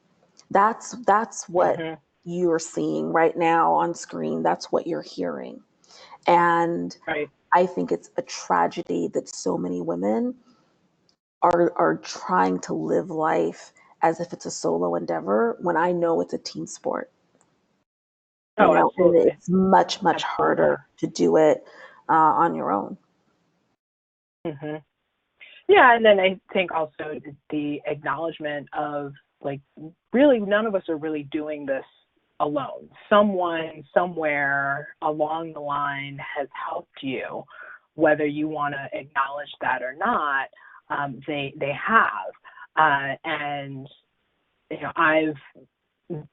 That's what Mhm. you're seeing right now on screen. That's what you're hearing. And Right. I think it's a tragedy that so many women are trying to live life as if it's a solo endeavor when I know it's a team sport, Oh, and absolutely. it's much, much Absolutely. harder to do it on your own. Mhm. Yeah, and then I think also the acknowledgement of like really none of us are really doing this alone. Someone somewhere along the line has helped you, whether you want to acknowledge that or not. They have, and I've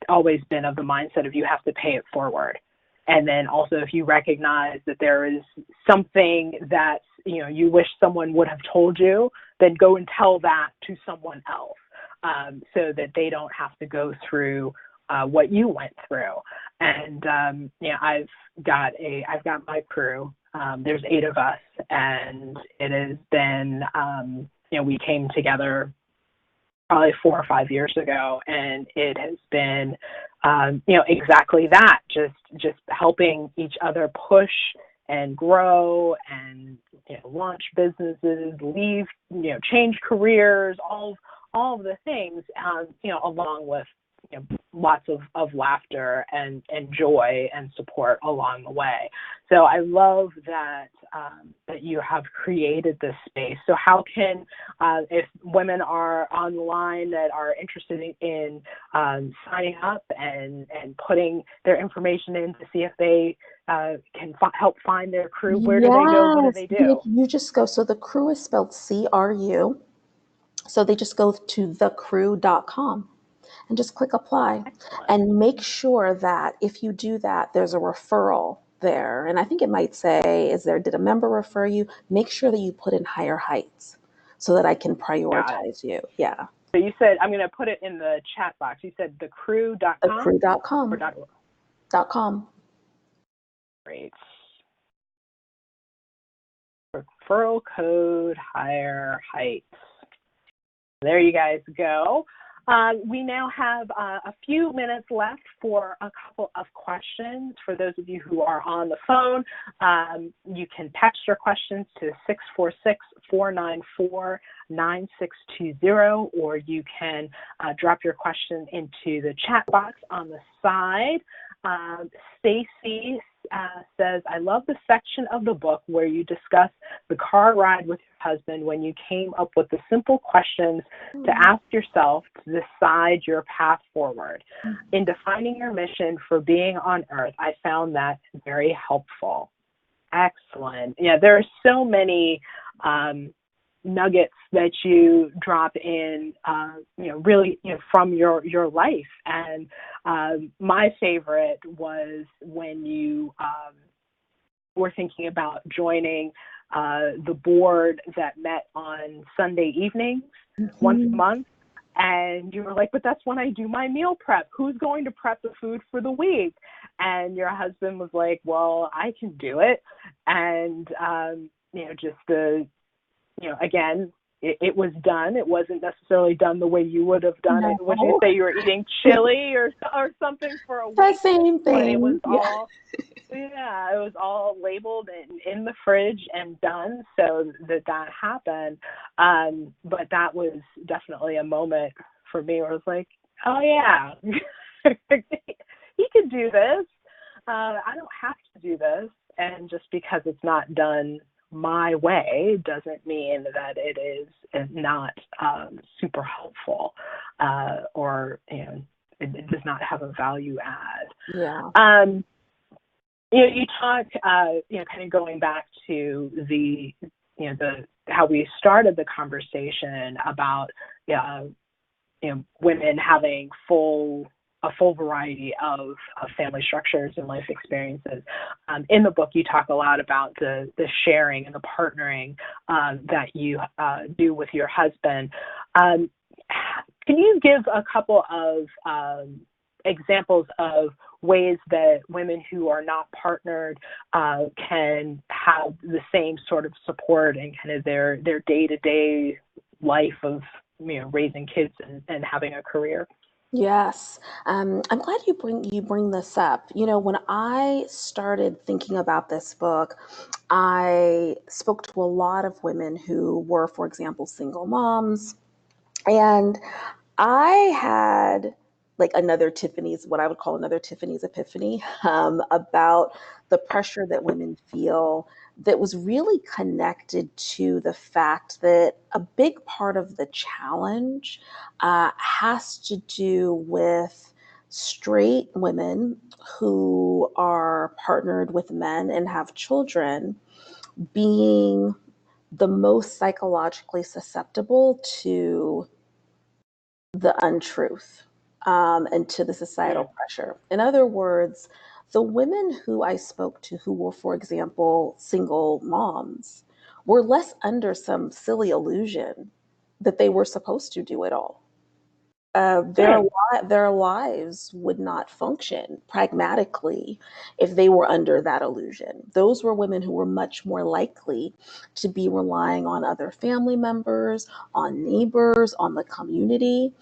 always been of the mindset of you have to pay it forward. And then also if you recognize that there is something that you wish someone would have told you, then go and tell that to someone else, so that they don't have to go through what you went through. And I've got my crew. There's 8 of us, and it has been we came together probably 4 or 5 years ago, and it has been, exactly that, just helping each other push and grow and launch businesses, leave, change careers, all of the things, along with lots of laughter and joy and support along the way. So I love that that you have created this space. So how can, if women are on the line that are interested in signing up and putting their information in to see if they can help find their crew, where do they go? What do Yes, they do? you just go. So the crew is spelled CRU. So they just go to thecrew.com and just click apply, Excellent. and make sure that if you do that, there's a referral there. And I think it might say, did a member refer you? Make sure that you put in Higher Heights so that I can Got it. prioritize you. Yeah. So you said, I'm going to put it in the chat box. You said thecrew.com or Thecrew.com. .org? .com. Great. Referral code Higher Heights. There you guys go. We now have a few minutes left for a couple of questions. For those of you who are on the phone, you can text your questions to 646-494-9620, or you can drop your question into the chat box on the side. Stacy says, I love the section of the book where you discuss the car ride with your husband when you came up with the simple questions to ask yourself to decide your path forward. In defining your mission for being on Earth, I found that very helpful. Excellent. Yeah, there are so many nuggets that you drop in, really, from your life. And my favorite was when you were thinking about joining the board that met on Sunday evenings once a Mhm. month. And you were like, but that's when I do my meal prep. Who's going to prep the food for the week? And your husband was like, well, I can do it. And just again, it was done. It wasn't necessarily done the way you would have done it. Would you say you were eating chili or something for a week? The same thing. But it was all, it was all labeled and in the fridge and done so that happened. But that was definitely a moment for me where I was like, oh yeah, he could do this. I don't have to do this. And just because it's not done my way doesn't mean that it is not super helpful or it does not have a value add. Yeah. You talk kind of going back to the how we started the conversation about women having a full variety of family structures and life experiences. In the book, you talk a lot about the sharing and the partnering that you do with your husband. Can you give a couple of examples of ways that women who are not partnered can have the same sort of support in kind of their day-to-day life of raising kids and having a career? Yes. I'm glad you bring this up. When I started thinking about this book, I spoke to a lot of women who were, for example, single moms. And I had like what I would call another Tiffany's epiphany about the pressure that women feel that was really connected to the fact that a big part of the challenge has to do with straight women who are partnered with men and have children being the most psychologically susceptible to the untruth and to the societal pressure. In other words, the women who I spoke to who were, for example, single moms, were less under some silly illusion that they were supposed to do it all. Their lives would not function pragmatically if they were under that illusion. Those were women who were much more likely to be relying on other family members, on neighbors, on the community.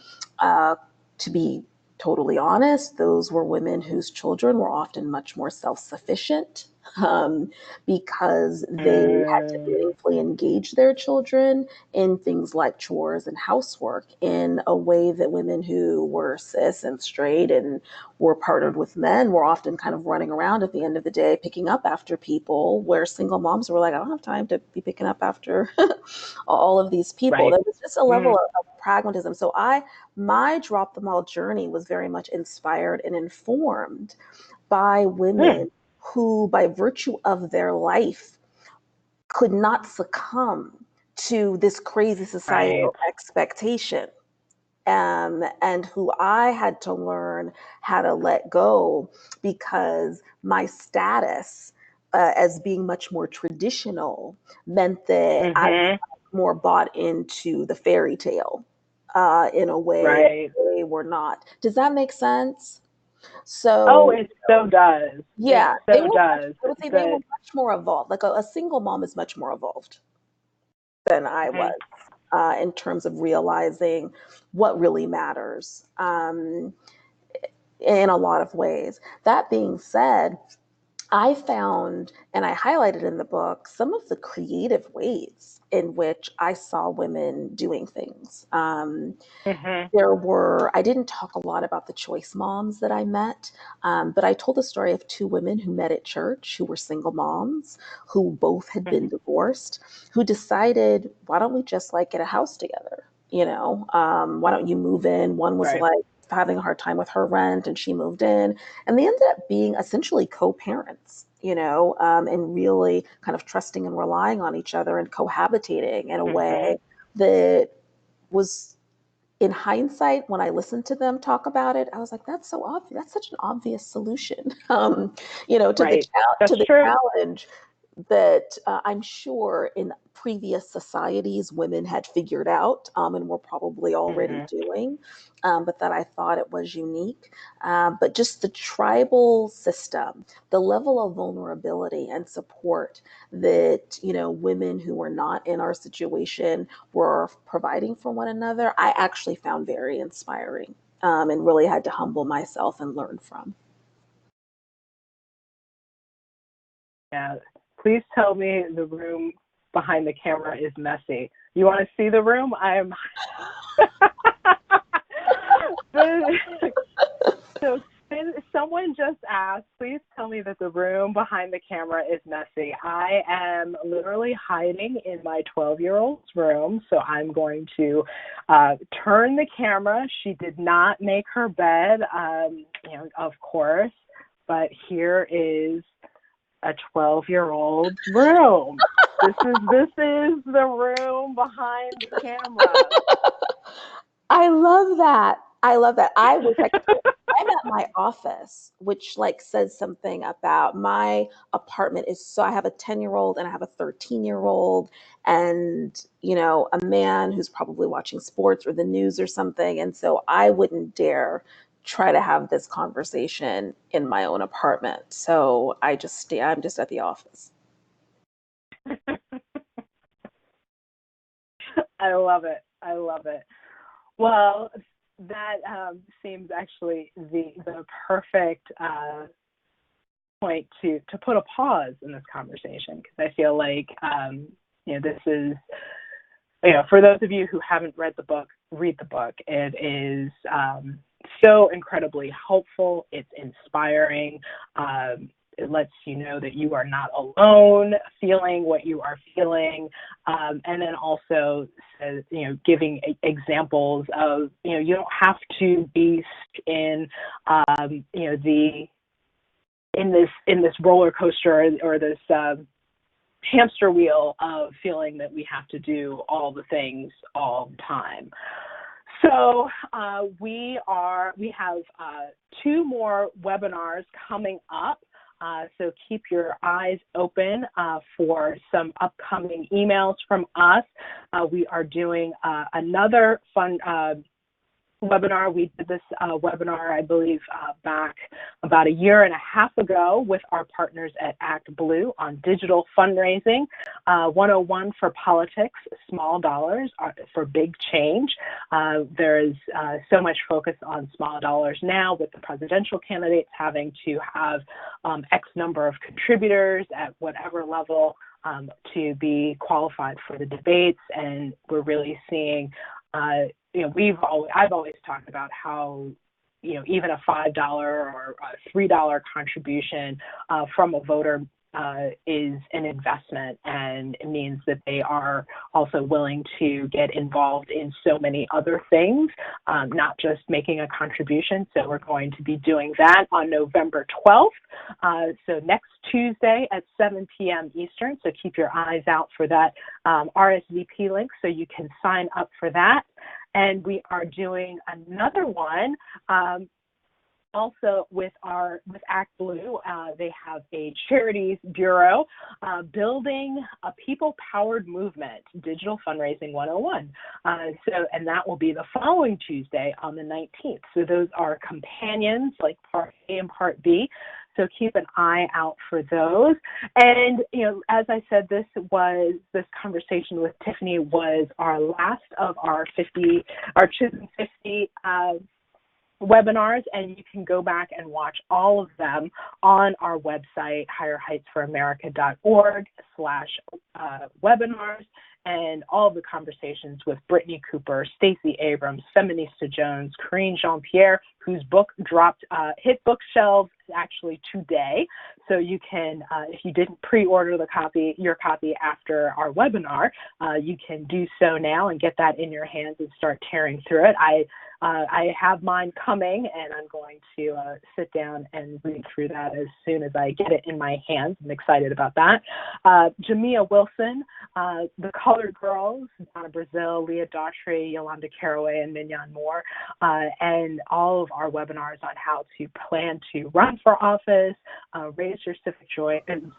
To be totally honest, those were women whose children were often much more self-sufficient um, because they had to meaningfully engage their children in things like chores and housework in a way that women who were cis and straight and were partnered with men were often kind of running around at the end of the day picking up after people, where single moms were like, I don't have time to be picking up after all of these people. Right. There was just a level of pragmatism. So my drop them all journey was very much inspired and informed by women who, by virtue of their life, could not succumb to this crazy Right. societal expectation, and who I had to learn how to let go because my status as being much more traditional meant that I was more bought into the fairy tale in a way Right. they were not. Does that make sense? Oh, So it so does. It yeah, so does. I would say they were That much more evolved. Like a single mom is much more evolved than I was in terms of realizing what really matters in a lot of ways. That being said, I found, and I highlighted in the book, some of the creative ways in which I saw women doing things. I didn't talk a lot about the choice moms that I met, but I told the story of two women who met at church who were single moms, who both had been divorced, who decided, why don't we just like get a house together? Why don't you move in? One was right. like having a hard time with her rent and she moved in. And they ended up being essentially co-parents, and really kind of trusting and relying on each other and cohabitating in a way that was, in hindsight, when I listened to them talk about it, I was like, that's so obvious. That's such an obvious solution, to the Right. That's to the true. challenge. that I'm sure in previous societies women had figured out and were probably already Hmm. doing, but that I thought it was unique. But just the tribal system, the level of vulnerability and support that, you know, women who were not in our situation were providing for one another, I actually found very inspiring, and really had to humble myself and learn from. Yeah. Please tell me the room behind the camera is messy. You want to see the room? I am. So someone just asked, please tell me that the room behind the camera is messy. I am literally hiding in my 12-year-old's room, so I'm going to turn the camera. She did not make her bed, of course, but here is a 12-year-old's room. This is the room behind the camera. I love that. I love that. I was like, I'm at my office, which like says something about my apartment is so I have a 10-year-old and I have a 13-year-old and, you know, a man who's probably watching sports or the news or something. And so I wouldn't dare try to have this conversation in my own apartment. So I'm just at the office. I love it. I love it. Well, that seems actually the perfect point to put a pause in this conversation, because I feel like this is, for those of you who haven't read the book, read the book. It is so incredibly helpful. It's inspiring. It lets you know that you are not alone feeling what you are feeling. And then also says, giving examples of, you don't have to be in, in this roller coaster or this hamster wheel of feeling that we have to do all the things all the time. So we have 2 more webinars coming up. So keep your eyes open for some upcoming emails from us. We are doing another fun webinar. We did this webinar, I believe, back about 1.5 years ago with our partners at Act Blue on digital fundraising, 101 for politics, small dollars for big change. There is so much focus on small dollars now, with the presidential candidates having to have X number of contributors at whatever level to be qualified for the debates. And we're really seeing I've always talked about how, even a $5 or a $3 contribution from a voter is an investment, and it means that they are also willing to get involved in so many other things, not just making a contribution. So we're going to be doing that on November 12th. So next Tuesday at 7 p.m. Eastern. So keep your eyes out for that RSVP link so you can sign up for that. And we are doing another one also with Act Blue. They have a charities bureau, building a people-powered movement, digital fundraising 101. And that will be the following Tuesday on the 19th. So those are companions, like Part A and Part B. So keep an eye out for those. And, as I said, this conversation with Tiffany was our last of our Choosing 50 webinars, and you can go back and watch all of them on our website, higherheightsforamerica.org/webinars, and all of the conversations with Brittany Cooper, Stacey Abrams, Feminista Jones, Corinne Jean-Pierre, whose book hit bookshelves actually today. So you can, if you didn't pre-order your copy after our webinar, you can do so now and get that in your hands and start tearing through it. I have mine coming, and I'm going to sit down and read through that as soon as I get it in my hands. I'm excited about that. Jamia Wilson the Colored Girls, Donna Brazil, Leah Daughtry, Yolanda Caraway, and Mignon Moore, and all of our webinars on how to plan to run for office, raise your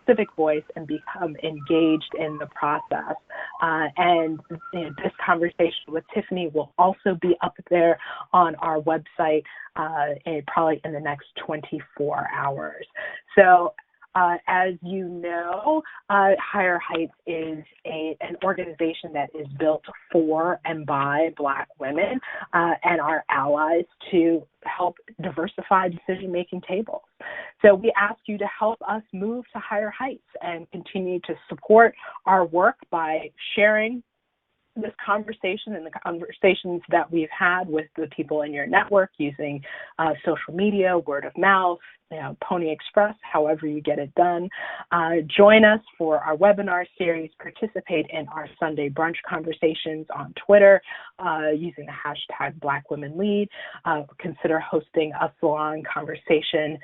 civic voice, and become engaged in the process. And this conversation with Tiffany will also be up there on our website probably in the next 24 hours. So as you know, Higher Heights is an organization that is built for and by Black women and our allies to help diversify decision-making tables. So we ask you to help us move to higher heights and continue to support our work by sharing this conversation and the conversations that we've had with the people in your network using social media, word of mouth, Pony Express, however you get it done. Join us for our webinar series. Participate in our Sunday brunch conversations on Twitter using the hashtag Black Women Lead. Consider hosting a salon conversation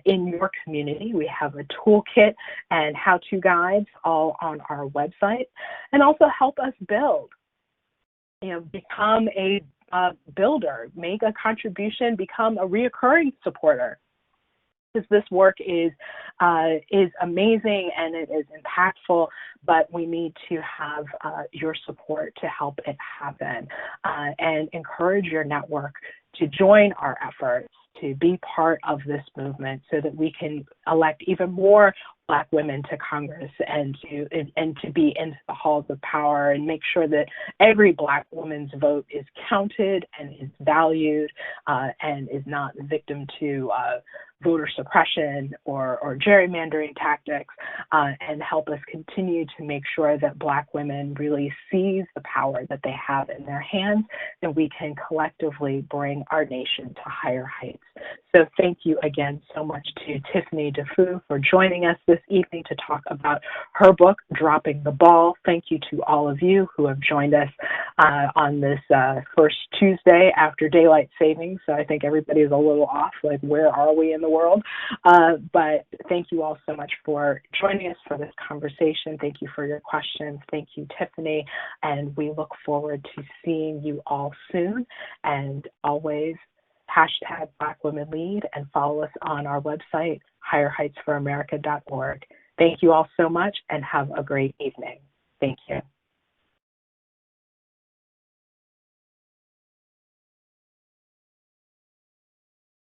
in your community. We have a toolkit and how-to guides all on our website. And also help us build. Become a builder, make a contribution, become a reoccurring supporter. Because this work is amazing and it is impactful, but we need to have your support to help it happen, and encourage your network to join our efforts to be part of this movement so that we can elect even more Black women to Congress and to be into the halls of power, and make sure that every Black woman's vote is counted and is valued and is not victim to voter suppression or gerrymandering tactics, and help us continue to make sure that Black women really seize the power that they have in their hands, and we can collectively bring our nation to higher heights. So thank you again so much to Tiffany Dufu for joining us this evening to talk about her book, Dropping the Ball. Thank you to all of you who have joined us on this first Tuesday after daylight savings. So I think everybody is a little off, like where are we in the world? But thank you all so much for joining us for this conversation. Thank you for your questions. Thank you, Tiffany. And we look forward to seeing you all soon. And always hashtag Black Women Lead, and follow us on our website, higherheightsforamerica.org. Thank you all so much and have a great evening. Thank you.